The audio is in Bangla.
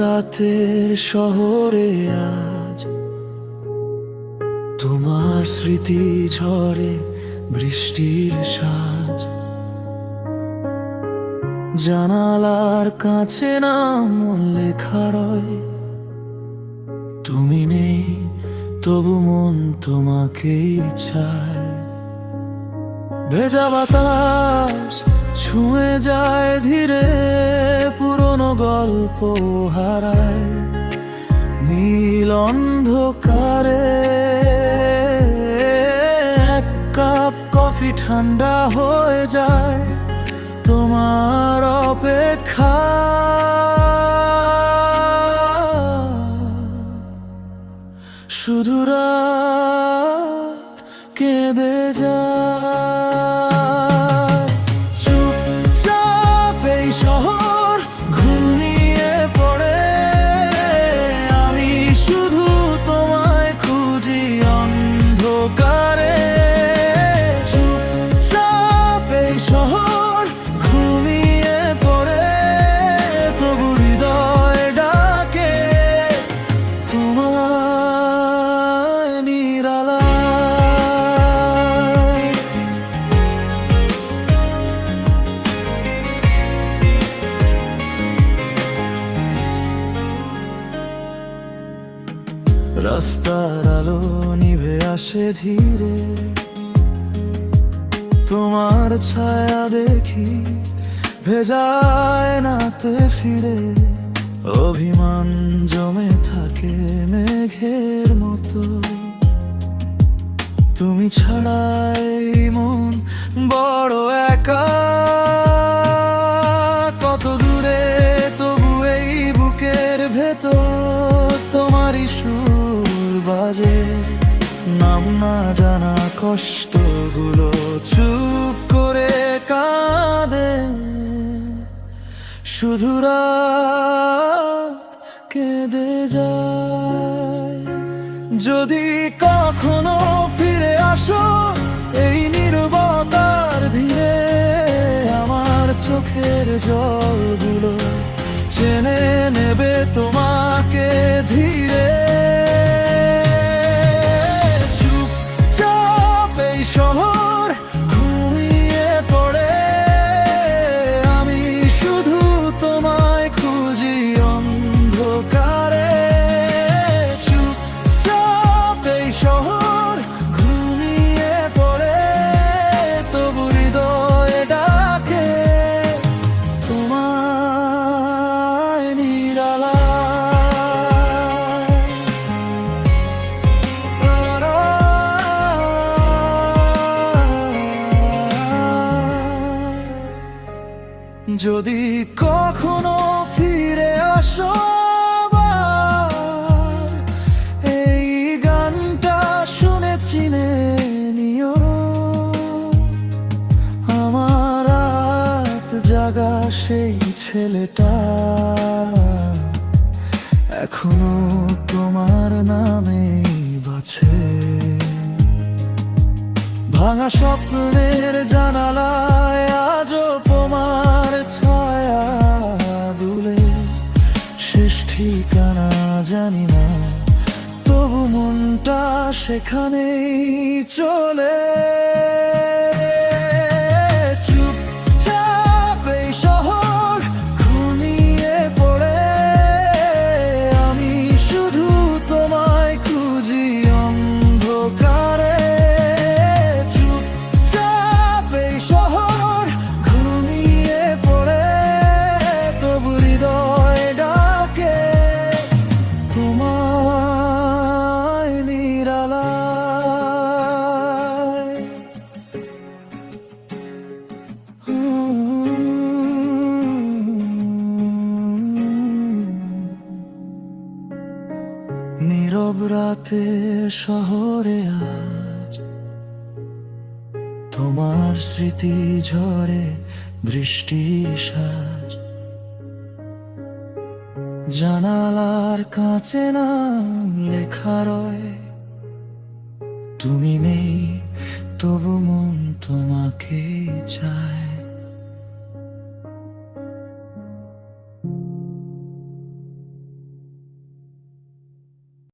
রাতের শহরে আজ তোমার স্মৃতি ঝরে বৃষ্টির সাজ। জানালার কাছে নাম লেখা রয়, তুমি নেই তবু মন তোমাকেই চায়। ভেজা বাতাস ছুঁয়ে যায় ধীরে, পুরনো গল্প হারায় নীল অন্ধকারে। এক কাপ কফি ঠান্ডা হয়ে যায় তোমার অপেক্ষা। শুধু রাত কেঁদে যায়, চুপচাপ এই শহর ঘুমিয়ে পড়ে। আমি শুধু তোমায় খুঁজি অন্ধকারে। চুপচাপ এই শহর ঘুমিয়ে পড়ে, তবু হৃদয় ডাকে তোমায় নিরালায়। রাস্তার আলো নিভে আসে ধীরে, তোমার ছায়া দেখি ভেজায় নাতে ফিরে। অভিমান জমে থাকে মেঘের মতো, তুমি ছাড়াই মন বড় একা। কত দূরে তবু এই বুকের ভেতর তোমারই সুর বাজে। নাম না জানা কষ্টগুলো চুপ করে কাঁদে। শুধু রাত কেঁদে যায়। যদি কখনো ফিরে আসো এই নীরবতার ভিড়ে, আমার চোখের জলগুলো চেনে নেবে তোমাকে ধীরে। চুপচাপ এই শহর ঘুমিয়ে পড়ে, আমি শুধু তোমায় খুঁজি অন্ধকারে। চুপচাপ এই শহর ঘুমিয়ে পড়ে, তবু হৃদয় ডাকে তোমায় নিরালায়। যদি কখনো ফিরে আসো আবার, এই গানটা শুনে চিনে নিও। আমার রাত জাগা সেই ছেলেটা এখনো তোমার নামেই বাছে। ভাঙা স্বপ্নের জানালায় আজও তোমার ছায়া দুলে। শেষ ঠিকানা জানি না, তবু মনটা সেখানেই চলে। চুপচাপ এই শহর ঘুমিয়ে পড়ে, আমি শুধু তোমায় খুঁজি অন্ধকারে। চুপচাপ এই শহর ঘুমিয়ে পড়ে, তবু হৃদয় ডাকে তোমায় নিরালায়। নীরব রাতে শহরে আজ তোমার স্মৃতি ঝরে বৃষ্টির সাজ। জানালার কাছে নাম লেখা রয়, তুমি নেই তবু মন তোমাকে চায়।